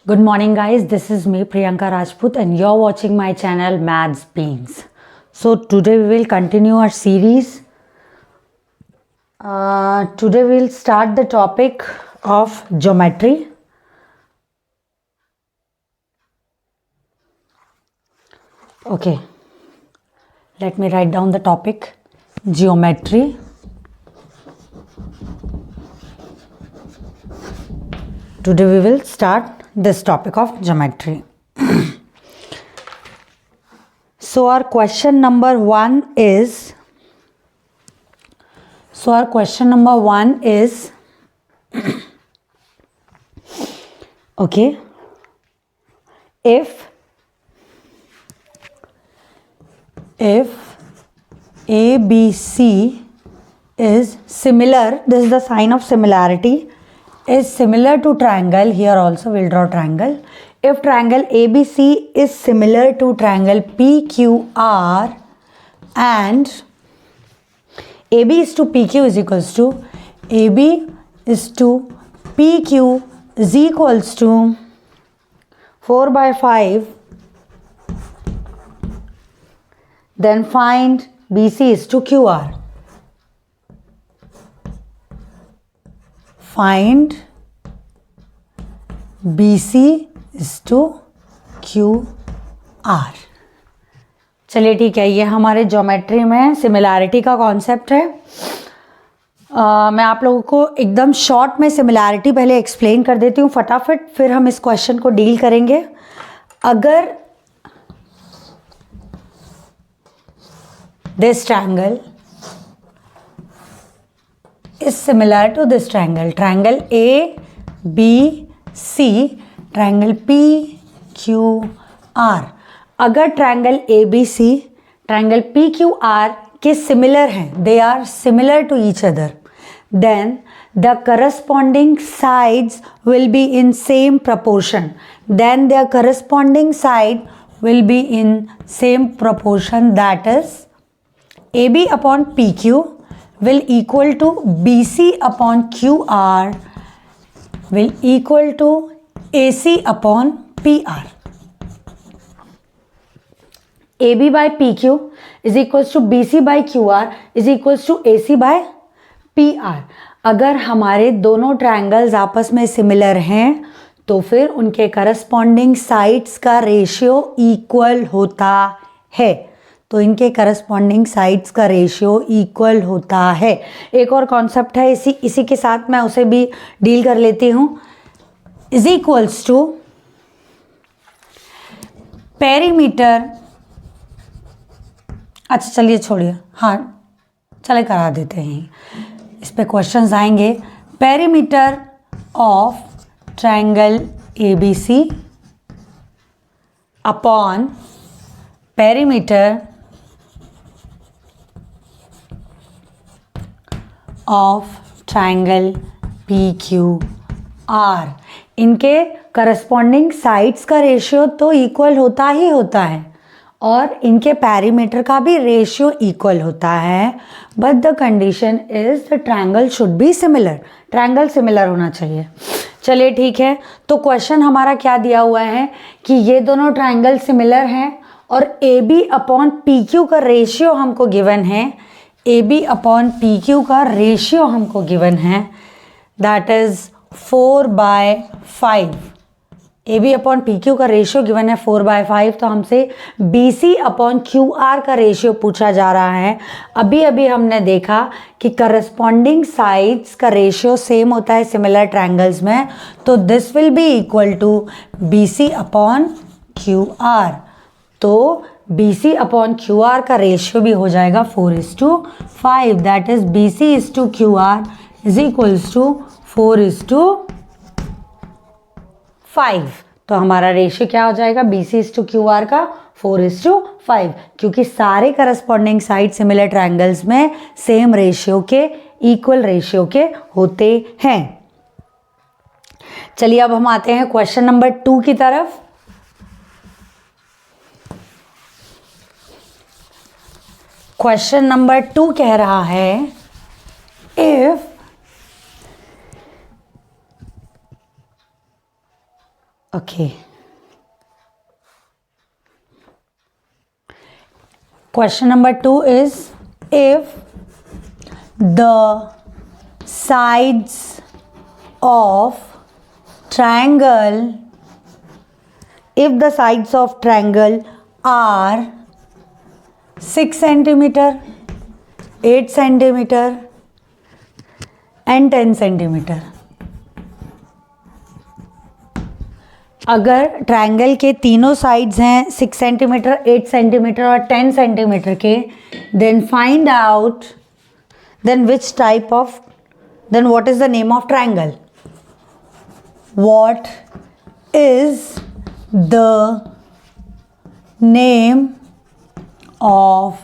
Good morning guys, this is me Priyanka Rajput and you're watching my channel Maths Beans. So today we will continue our series. Today we'll start the topic of geometry. Okay, let me write down the topic, geometry. Today we will start this topic of geometry. So our question number one is, okay, if ABC is similar, this is the sign of similarity, is similar to triangle, here also we'll draw triangle. If triangle ABC is similar to triangle PQR and AB is to PQ is equals to AB is to PQ is equals to 4 by 5, then find BC is to QR. Find BC is to QR. चलिए ठीक है, ये हमारे geometry में similarity का concept है. मैं आप लोगों को एकदम शॉर्ट में सिमिलैरिटी पहले एक्सप्लेन कर देती हूँ फटाफट, फिर हम इस क्वेश्चन को डील करेंगे. अगर this triangle is similar to this triangle, triangle ABC, triangle PQR. अगर ट्रायंगल ABC ट्रायंगल PQR के सिमिलर हैं, they are similar to each other, then the corresponding sides will be in same proportion. Then their corresponding side will be in same proportion, that is AB upon PQ will equal to BC upon QR will equal to AC upon PR. AB by PQ is equals to BC by QR is equals to AC by PR. अगर हमारे दोनों triangles आपस में similar हैं तो फिर उनके corresponding sides का रेशियो इक्वल होता है. तो इनके करस्पॉन्डिंग साइड्स का रेशियो इक्वल होता है. एक और कॉन्सेप्ट है, इसी के साथ मैं उसे भी डील कर लेती हूँ. Is equals to perimeter. अच्छा चलिए छोड़िए, हाँ चले करा देते हैं, इस पे क्वेश्चंस आएंगे. Perimeter of triangle ABC upon perimeter of triangle PQR. इनके करस्पॉन्डिंग साइड्स का रेशियो तो इक्वल होता ही होता है और इनके पैरीमीटर का भी रेशियो इक्वल होता है, but the condition is the triangle should be similar. Triangle similar होना चाहिए. चलिए ठीक है, तो क्वेश्चन हमारा क्या दिया हुआ है कि ये दोनों ट्रायंगल सिमिलर हैं और AB अपॉन PQ का रेशियो हमको गिवन है. AB अपॉन PQ का रेशियो हमको गिवन है, that is 4 by 5. AB upon PQ का रेशियो गिवन है 4 by 5. तो हमसे BC अपॉन QR का रेशियो पूछा जा रहा है. अभी अभी हमने देखा कि करस्पॉन्डिंग साइड्स का रेशियो सेम होता है सिमिलर ट्रायंगल्स में, तो this will be equal to BC upon QR. तो BC अपॉन QR का रेशियो भी हो जाएगा 4:5, that is BC is to QR is equals to 4:5. तो हमारा रेशियो क्या हो जाएगा, BC इज टू QR का 4:5, क्योंकि सारे करस्पॉन्डिंग साइड सिमिलर ट्रायंगल्स में सेम रेशियो के, इक्वल रेशियो के होते हैं. चलिए अब हम आते हैं क्वेश्चन नंबर 2 की तरफ. क्वेश्चन नंबर 2 कह रहा है, if Okay. Question number 2 is, if the sides of triangle are 6 centimeter, 8 centimeter and 10 centimeter. अगर ट्रायंगल के तीनों साइड्स हैं 6 सेंटीमीटर, 8 सेंटीमीटर और 10 सेंटीमीटर के, then find out then which type of, then what is the name of triangle. What is the name of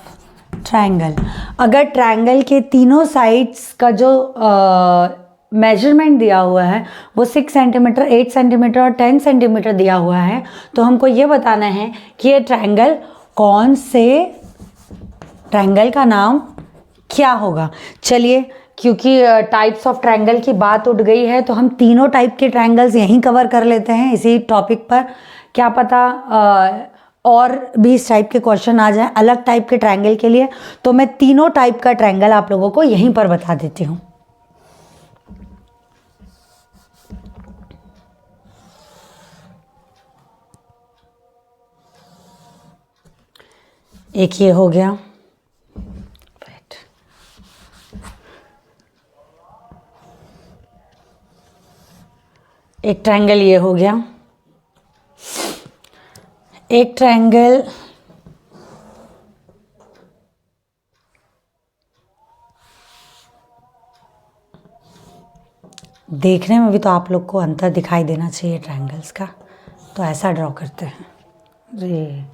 triangle. अगर triangle के तीनों sides का जो मेजरमेंट दिया हुआ है वो 6 सेंटीमीटर, 8 सेंटीमीटर और 10 सेंटीमीटर दिया हुआ है, तो हमको ये बताना है कि ये ट्रायंगल कौन से ट्रायंगल का नाम क्या होगा. चलिए, क्योंकि टाइप्स ऑफ ट्रायंगल की बात उठ गई है तो हम तीनों टाइप के ट्रायंगल्स यहीं कवर कर लेते हैं इसी टॉपिक पर. क्या पता और भी इस टाइप के क्वेश्चन आ जाए अलग टाइप के ट्रायंगल के लिए, तो मैं तीनों टाइप का ट्रायंगल आप लोगों को यहीं पर बता देती हूँ. एक ये हो गया, एक ट्रायंगल ये हो गया, एक ट्रायंगल देखने में भी तो आप लोग को अंतर दिखाई देना चाहिए ट्रायंगल्स का, तो ऐसा ड्रॉ करते हैं. ये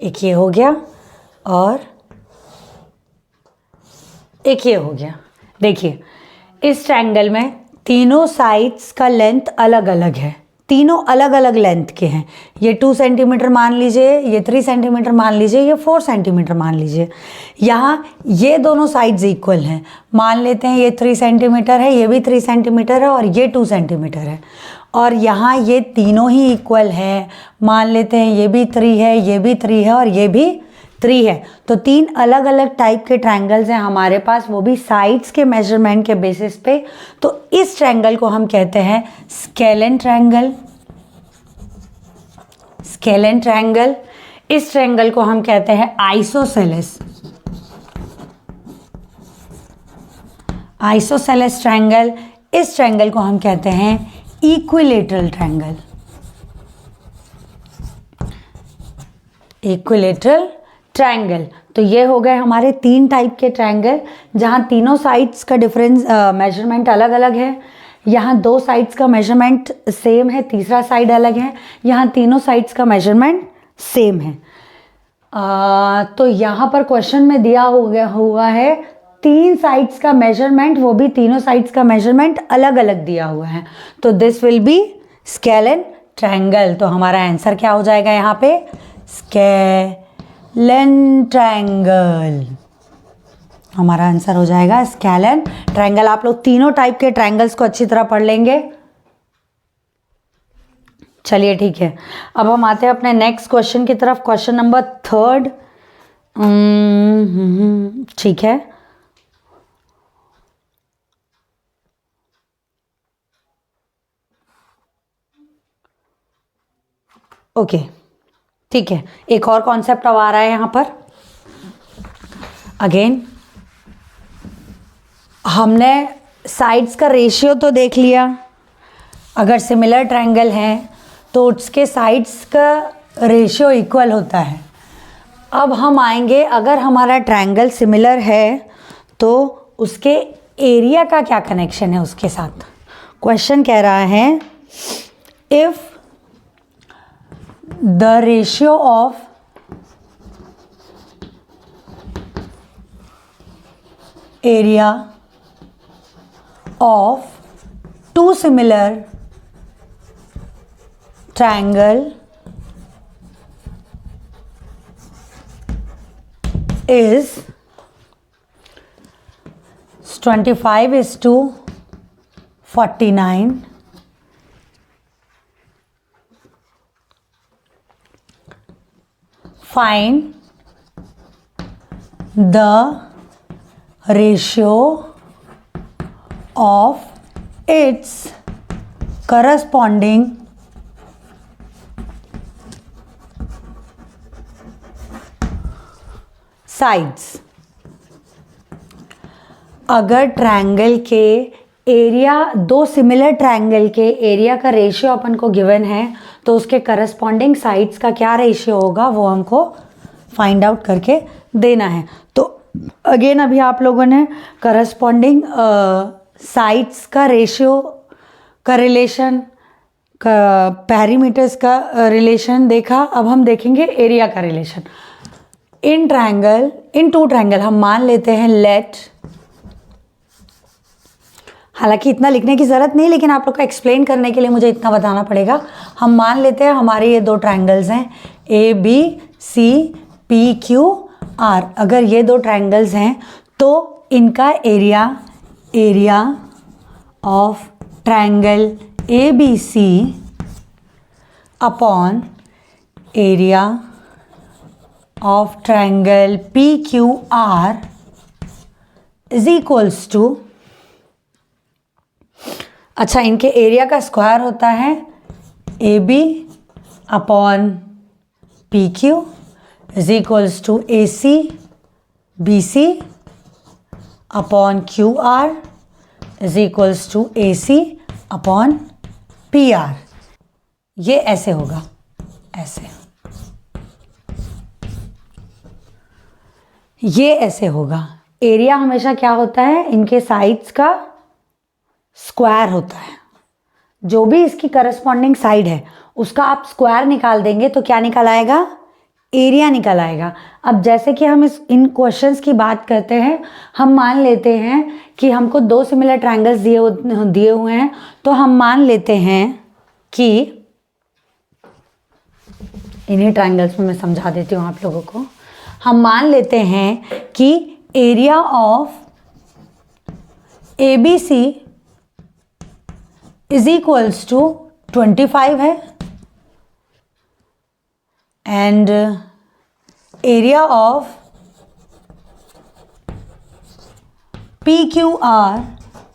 एक ये हो गया और एक ये हो गया. देखिए, इस ट्रायंगल में तीनों साइड्स का लेंथ अलग अलग है, तीनों अलग अलग लेंथ के हैं. ये 2 सेंटीमीटर मान लीजिए, ये 3 सेंटीमीटर मान लीजिए, ये 4 सेंटीमीटर मान लीजिए. यहाँ ये दोनों साइड्स इक्वल हैं. मान लेते हैं ये 3 सेंटीमीटर है, ये भी 3 सेंटीमीटर है और ये 2 सेंटीमीटर है. और यहाँ ये तीनों ही इक्वल है. मान लेते हैं ये भी 3 है, ये भी 3 है और ये भी 3 है. तो 3 अलग अलग टाइप के ट्रायंगल्स हैं हमारे पास, वो भी साइड्स के मेजरमेंट के बेसिस पे. तो इस ट्रायंगल को हम कहते हैं स्केलेन ट्रायंगल. Scalene triangle. इस ट्रायंगल को हम कहते हैं आइसोसेलेस. Isosceles triangle. इस ट्रायंगल को हम कहते हैं इक्विलेटरल ट्रायंगल. Equilateral triangle. तो ये हो गए हमारे 3 टाइप के ट्रायंगल, जहाँ तीनों साइड्स का डिफरेंस मेजरमेंट अलग अलग है. यहाँ 2 साइड्स का मेजरमेंट सेम है, तीसरा साइड अलग है. यहाँ तीनों साइड्स का मेजरमेंट सेम है. तो यहाँ पर क्वेश्चन में दिया हुआ है 3 साइड्स का मेजरमेंट, वो भी तीनों साइड्स का मेजरमेंट अलग अलग दिया हुआ है. तो this will B scalene triangle. तो हमारा आंसर क्या हो जाएगा यहाँ पे? Scalene triangle. हमारा आंसर हो जाएगा स्केलेन ट्रायंगल. आप लोग तीनों टाइप के ट्रायंगल्स को अच्छी तरह पढ़ लेंगे. चलिए ठीक है, अब हम आते हैं अपने नेक्स्ट क्वेश्चन की तरफ. Question number 3. ठीक है, ओके ठीक है. एक और कॉन्सेप्ट अब आ रहा है यहाँ पर. अगेन हमने साइड्स का रेशियो तो देख लिया. अगर सिमिलर ट्रायंगल है तो उसके साइड्स का रेशियो इक्वल होता है. अब हम आएंगे, अगर हमारा ट्रायंगल सिमिलर है तो उसके एरिया का क्या कनेक्शन है उसके साथ. क्वेश्चन कह रहा है if the ratio of area of 2 similar triangle is 25:49. Find the ratio of its corresponding sides. अगर ट्रायंगल के एरिया, दो सिमिलर ट्रायंगल के एरिया का रेशियो अपन को गिवन है, तो उसके करस्पॉन्डिंग साइड्स का क्या रेशियो होगा वो हमको फाइंड आउट करके देना है. तो अगेन अभी आप लोगों ने करस्पॉन्डिंग साइड्स का रेशियो का रिलेशन, पैरीमीटर्स का रिलेशन देखा. अब हम देखेंगे एरिया का relation. In triangle, in two triangle हम मान लेते हैं लेट, हालांकि इतना लिखने की ज़रूरत नहीं, लेकिन आप लोग को एक्सप्लेन करने के लिए मुझे इतना बताना पड़ेगा. हम मान लेते हैं हमारे ये दो ट्रायंगल्स हैं A B C P Q R. अगर ये दो ट्रायंगल्स हैं तो इनका area, area of triangle A B C upon area of triangle P Q R is equals to, अच्छा इनके एरिया का स्क्वायर होता है A B upon P Q is equals to A C B C upon Q R is equals to A C upon P R. ये ऐसे होगा, ऐसे, ये ऐसे होगा. एरिया हमेशा क्या होता है, इनके साइड्स का स्क्वायर होता है. जो भी इसकी करस्पॉन्डिंग साइड है उसका आप स्क्वायर निकाल देंगे तो क्या निकल आएगा, एरिया निकल आएगा. अब जैसे कि हम इन क्वेश्चंस की बात करते हैं, हम मान लेते हैं कि हमको दो सिमिलर ट्रायंगल्स दिए हुए हैं, तो हम मान लेते हैं कि इन्हीं ट्रायंगल्स में मैं समझा देती हूँ आप लोगों को. हम मान लेते हैं कि area of A B C is equals to 25 है and area of P Q R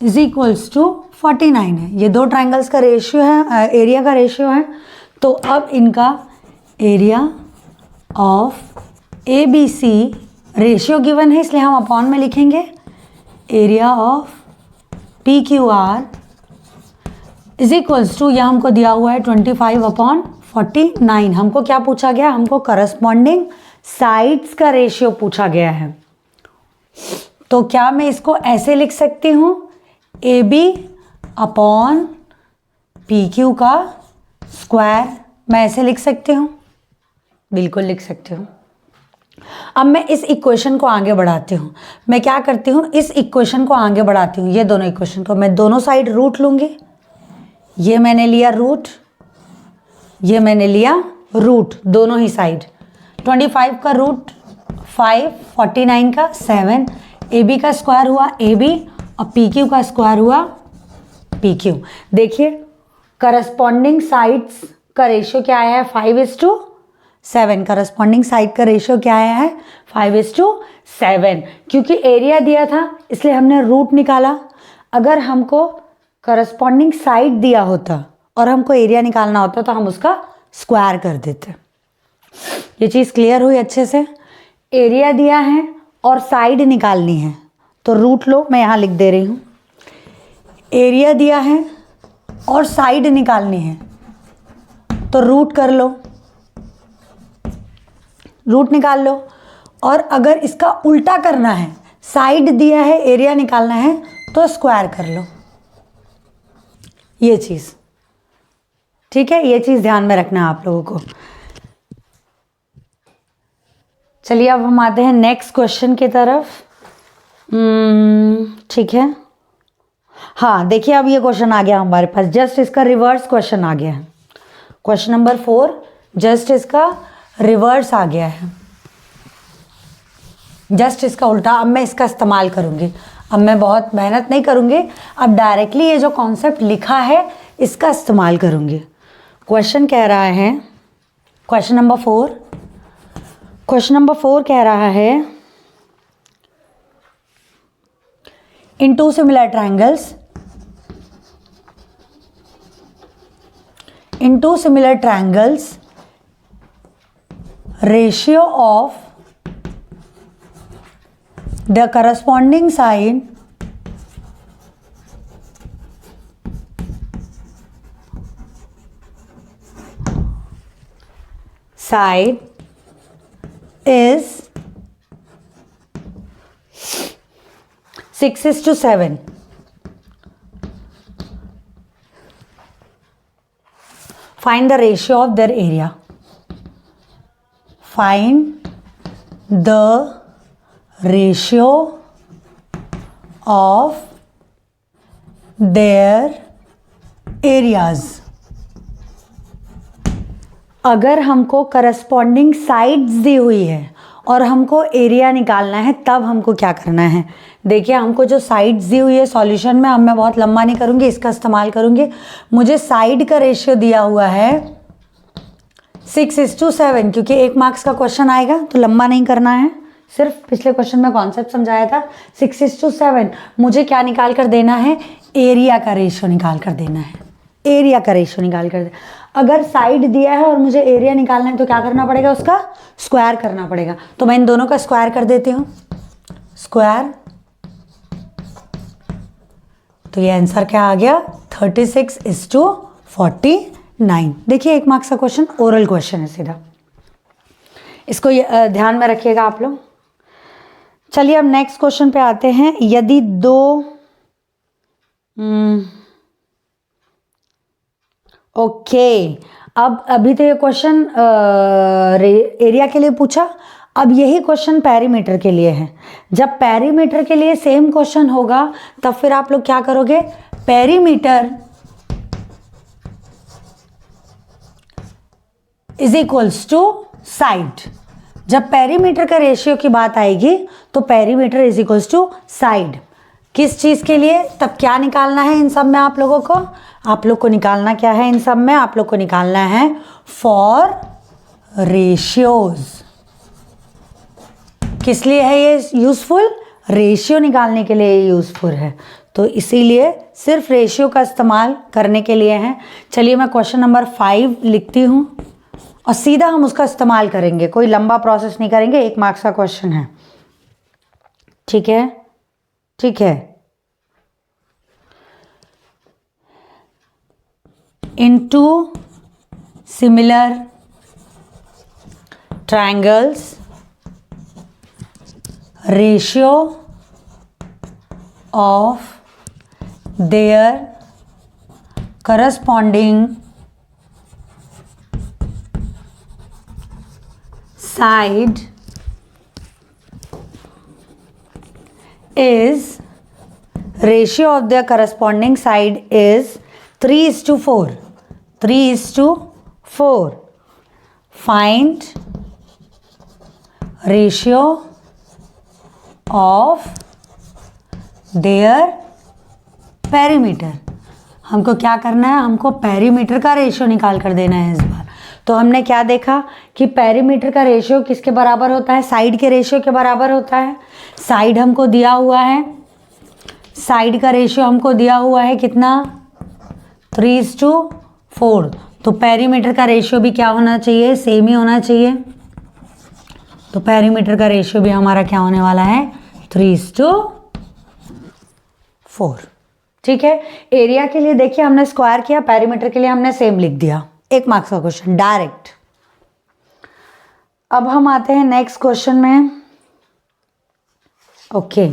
is equals to 49 है. ये दो ट्रायंगल्स का रेशियो है, एरिया का रेशियो है. तो अब इनका area of A B C ratio given है, इसलिए हम अपॉन में लिखेंगे area of P Q R is equals to, यह हमको दिया हुआ है 25/49. हमको क्या पूछा गया, हमको करस्पॉन्डिंग साइड्स का रेशियो पूछा गया है. तो क्या मैं इसको ऐसे लिख सकती हूँ, A B upon P Q का स्क्वायर, मैं ऐसे लिख सकती हूँ, बिल्कुल लिख सकती हूँ. अब मैं इस इक्वेशन को आगे बढ़ाती हूँ. मैं क्या करती हूँ, इस इक्वेशन को आगे बढ़ाती हूँ, ये दोनों इक्वेशन को मैं दोनों साइड रूट लूँगी. ये मैंने लिया रूट, ये मैंने लिया रूट, दोनों ही साइड. 25 का रूट 5, 49 का 7, ए बी का स्क्वायर हुआ ए बी और पी क्यू का स्क्वायर हुआ पी क्यू. देखिए करस्पॉन्डिंग साइड्स का रेशियो क्या आया है, 5:7. करस्पॉन्डिंग साइड का रेशियो क्या आया है, 5:7. क्योंकि एरिया दिया था इसलिए हमने रूट निकाला. अगर हमको करस्पॉन्डिंग साइड दिया होता और हमको एरिया निकालना होता तो हम उसका स्क्वायर कर देते. ये चीज़ क्लियर हुई अच्छे से. एरिया दिया है और साइड निकालनी है तो रूट लो, मैं यहाँ लिख दे रही हूँ. एरिया दिया है और साइड निकालनी है तो रूट कर लो, रूट निकाल लो. और अगर इसका उल्टा करना है, साइड दिया है एरिया निकालना है तो स्क्वायर कर लो. ये चीज़ ठीक है, ये चीज़ ध्यान में रखना है आप लोगों को. चलिए अब हम आते हैं नेक्स्ट क्वेश्चन की तरफ. ठीक है, हाँ देखिए अब ये क्वेश्चन आ गया हमारे पास, जस्ट इसका रिवर्स क्वेश्चन आ गया है. क्वेश्चन नंबर 4 जस्ट इसका रिवर्स आ गया है, जस्ट इसका उल्टा. अब मैं इसका इस्तेमाल करूँगी. अब मैं बहुत मेहनत नहीं करूँगी, अब डायरेक्टली ये जो कॉन्सेप्ट लिखा है इसका इस्तेमाल करूँगी। क्वेश्चन कह रहा है, क्वेश्चन नंबर 4 कह रहा है, in two similar triangles ratio of the corresponding side is 6:7. Find the ratio of their area. Find the ratio of their areas. अगर हमको करस्पॉन्डिंग साइड्स दी हुई है और हमको एरिया निकालना है, तब हमको क्या करना है। देखिए, हमको जो साइड्स दी हुई है सॉल्यूशन में, अब मैं बहुत लंबा नहीं करूँगी, इसका इस्तेमाल करूँगी। मुझे साइड का रेशियो दिया हुआ है 6:7, क्योंकि 1 मार्क्स का क्वेश्चन आएगा तो लंबा नहीं करना है, सिर्फ पिछले क्वेश्चन में कॉन्सेप्ट समझाया था। 6:7 मुझे क्या निकाल कर देना है, एरिया का रेशियो निकाल कर देना है, एरिया का रेशियो निकाल कर दे। अगर साइड दिया है और मुझे एरिया निकालना है तो क्या करना पड़ेगा, उसका स्क्वायर करना पड़ेगा। तो मैं इन दोनों का स्क्वायर कर देती हूँ, स्क्वायर। तो ये आंसर क्या आ गया, 36:49। देखिए, 1 मार्क्स का क्वेश्चन, ओरल क्वेश्चन है सीधा, इसको ध्यान में रखिएगा आप लोग। चलिए अब नेक्स्ट क्वेश्चन पे आते हैं। यदि दो ओके, अब अभी तो ये क्वेश्चन एरिया के लिए पूछा, अब यही क्वेश्चन पेरीमीटर के लिए है। जब पेरीमीटर के लिए सेम क्वेश्चन होगा तब फिर आप लोग क्या करोगे, perimeter is equals to side. जब पेरीमीटर का रेशियो की बात आएगी तो perimeter is equals to side. किस चीज़ के लिए, तब क्या निकालना है इन सब में आप लोगों को, आप लोग को निकालना क्या है इन सब में, आप लोग को निकालना है फॉर रेशियोज। किस लिए है ये यूजफुल, रेशियो निकालने के लिए यूजफुल है, तो इसीलिए सिर्फ रेशियो का इस्तेमाल करने के लिए है। चलिए मैं क्वेश्चन नंबर 5 लिखती हूँ और सीधा हम उसका इस्तेमाल करेंगे, कोई लंबा प्रोसेस नहीं करेंगे, 1 मार्क्स का क्वेश्चन है, ठीक है, ठीक है। In two similar triangles ratio of their corresponding side is ratio of their corresponding side is 3:4. 3:4. Find ratio of their perimeter. हमको क्या करना है, हमको पेरीमीटर का रेशियो निकाल कर देना है इस बार। तो हमने क्या देखा कि पेरीमीटर का रेशियो किसके बराबर होता है, साइड के रेशियो के बराबर होता है। साइड हमको दिया हुआ है, साइड का रेशियो हमको दिया हुआ है कितना, 3:4। तो पेरीमीटर का रेशियो भी क्या होना चाहिए, सेम ही होना चाहिए। तो पेरीमीटर का रेशियो भी हमारा क्या होने वाला है, 3:4, ठीक है। एरिया के लिए देखिए हमने स्क्वायर किया, पेरीमीटर के लिए हमने सेम लिख दिया। 1 मार्क्स का क्वेश्चन डायरेक्ट। अब हम आते हैं नेक्स्ट क्वेश्चन में। ओके,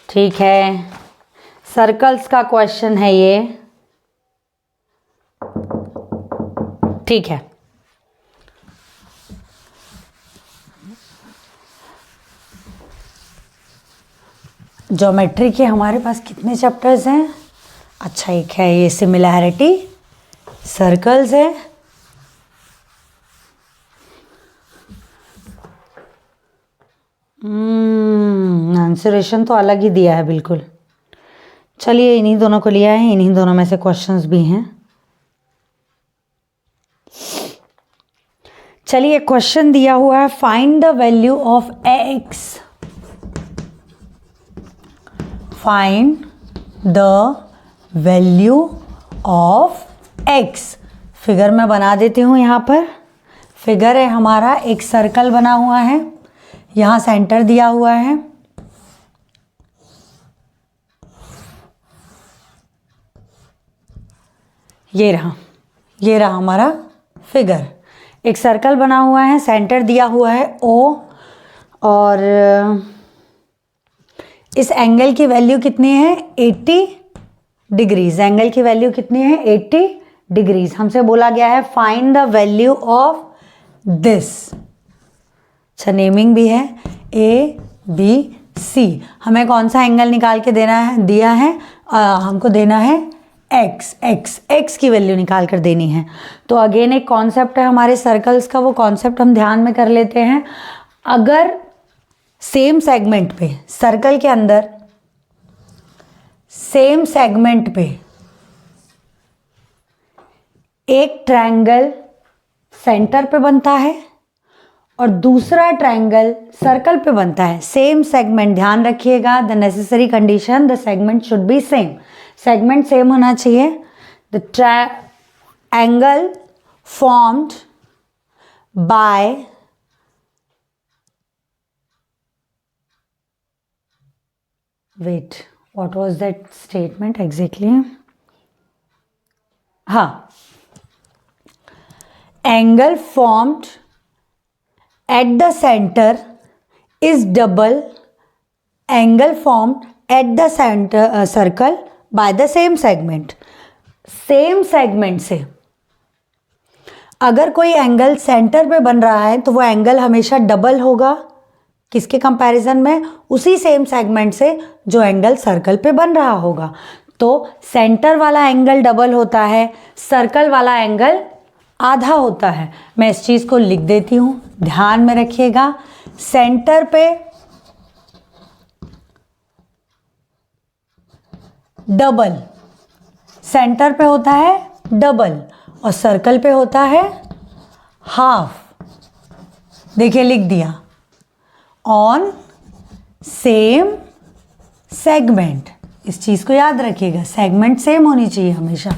ठीक है, सर्कल्स का क्वेश्चन है ये, ठीक है। ज्योमेट्री के हमारे पास कितने चैप्टर्स हैं, अच्छा एक है ये सिमिलैरिटी, सर्कल्स है, मेंसुरेशन तो अलग ही दिया है बिल्कुल। चलिए इन्हीं दोनों को लिया है, इन्हीं दोनों में से क्वेश्चंस भी हैं। चलिए क्वेश्चन दिया हुआ है, find the value of x, find the value of x. Figure में बना देती हूँ। यहाँ पर फिगर है हमारा, एक सर्कल बना हुआ है, यहाँ सेंटर दिया हुआ है, ये रहा हमारा फिगर। एक सर्कल बना हुआ है, सेंटर दिया हुआ है O, और इस एंगल की वैल्यू कितनी है 80 डिग्रीज। एंगल की वैल्यू कितनी है 80 डिग्रीज। हमसे बोला गया है find the value of this. अच्छा नेमिंग भी है ABC। हमें कौन सा एंगल निकाल के देना है, दिया है हमको देना है x की वैल्यू निकाल कर देनी है। तो अगेन एक कॉन्सेप्ट है हमारे सर्कल्स का, वो कॉन्सेप्ट हम ध्यान में कर लेते हैं। अगर सेम सेगमेंट पे, सर्कल के अंदर सेम सेगमेंट पे एक ट्रायंगल सेंटर पे बनता है और दूसरा ट्रायंगल सर्कल पे बनता है, सेम सेगमेंट, ध्यान रखिएगा, the necessary condition the segment should be same. Segment same होना चाहिए। The triangle formed by wait, what was that statement exactly? हाँ, angle formed at the center is double angle formed at the center circle by the same segment. Same segment से अगर कोई angle centre पे बन रहा है तो वो एंगल हमेशा डबल होगा। किसके कंपैरिजन में? उसी सेम सेगमेंट से जो एंगल सर्कल पे बन रहा होगा। तो सेंटर वाला एंगल डबल होता है, सर्कल वाला एंगल आधा होता है। मैं इस चीज़ को लिख देती हूँ, ध्यान में रखिएगा। सेंटर पे डबल, सेंटर पे होता है डबल और सर्कल पे होता है हाफ। देखिए लिख दिया, ऑन सेम सेगमेंट। इस चीज़ को याद रखिएगा, सेगमेंट सेम होनी चाहिए हमेशा।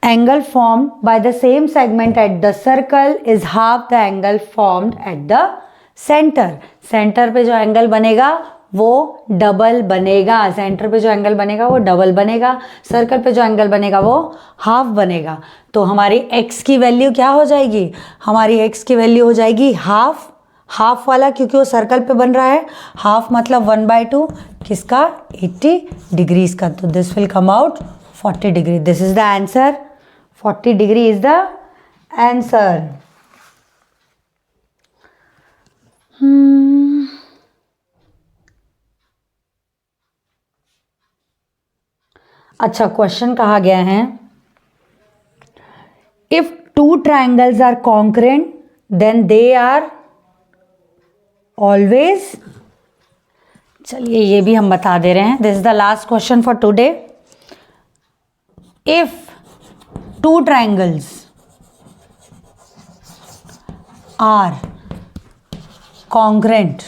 Angle formed by the same segment at the circle is half the angle formed at the centre. Centre पे जो एंगल बनेगा वो डबल बनेगा, सेंटर पे जो एंगल बनेगा वो डबल बनेगा, सर्कल पे जो एंगल बनेगा वो हाफ बनेगा। तो हमारी x की वैल्यू क्या हो जाएगी? हमारी x की वैल्यू हो जाएगी हाफ। हाफ वाला क्योंकि वो सर्कल पे बन रहा है, हाफ मतलब 1/2 किसका? 80 डिग्रीज का। तो this will come out 40 degree. This is the answer, 40 degree is the answer. अच्छा क्वेश्चन कहा गया है, if two triangles are concurrent then they are always. चलिए ये भी हम बता दे रहे हैं। This is the last question for today. If two triangles are concurrent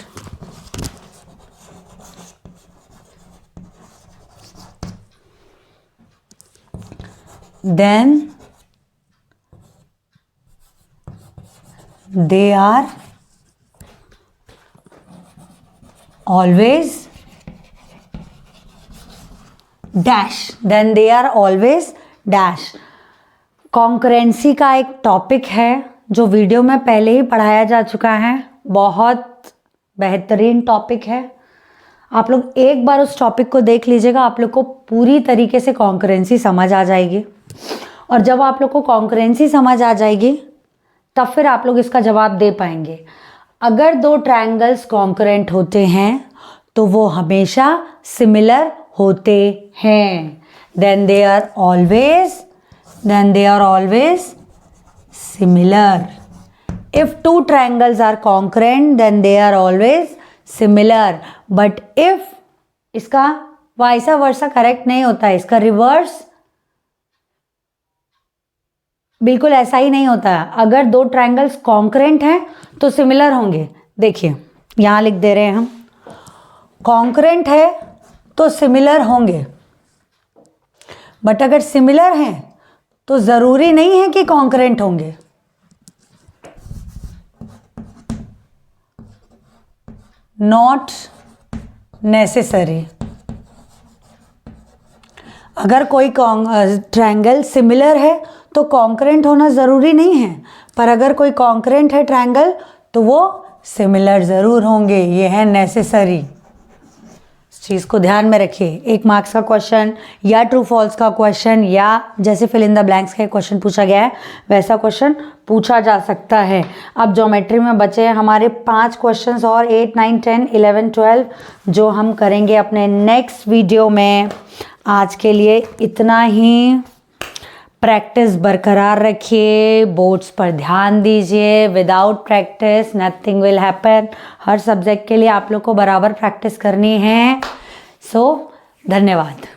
then they are always dash, then they are always dash। Concurrency का एक टॉपिक है जो वीडियो में पहले ही पढ़ाया जा चुका है, बहुत बेहतरीन टॉपिक है। आप लोग एक बार उस टॉपिक को देख लीजिएगा, आप लोग को पूरी तरीके से कॉन्करेंसी समझ आ जाएगी। और जब आप लोग को कॉन्करेंसी समझ आ जाएगी तब फिर आप लोग इसका जवाब दे पाएंगे। अगर दो ट्रायंगल्स कॉन्करेंट होते हैं तो वो हमेशा सिमिलर होते हैं। Then they are always similar. If two triangles are concurrent then they are always similar, but if इसका वाइसा वर्सा करेक्ट नहीं होता है, इसका रिवर्स बिल्कुल ऐसा ही नहीं होता है। अगर दो ट्रायंगल्स कॉन्करेंट हैं तो सिमिलर होंगे। देखिए यहाँ लिख दे रहे हैं हम, कॉन्करेंट है तो सिमिलर होंगे, बट अगर सिमिलर हैं तो ज़रूरी नहीं है कि कॉन्करेंट होंगे। Not necessary. अगर कोई ट्रायंगल सिमिलर है तो कॉन्करेंट होना ज़रूरी नहीं है, पर अगर कोई कॉन्करेंट है ट्रायंगल तो वो सिमिलर ज़रूर होंगे। ये है नेसेसरी। इस चीज़ को ध्यान में रखिए। 1 मार्क्स का क्वेश्चन या ट्रू फॉल्स का क्वेश्चन या जैसे फिल इन द ब्लैंक्स का क्वेश्चन पूछा गया है वैसा क्वेश्चन पूछा जा सकता है। अब ज्योमेट्री में बचे हैं हमारे 5 क्वेश्चंस और 8, 9, 10, 11, 12 जो हम करेंगे अपने नेक्स्ट वीडियो में। आज के लिए इतना ही। प्रैक्टिस बरकरार रखिए, बोर्ड्स पर ध्यान दीजिए। Without practice nothing will happen. Her subject के लिए आप लोग को बराबर प्रैक्टिस करनी है। सो धन्यवाद।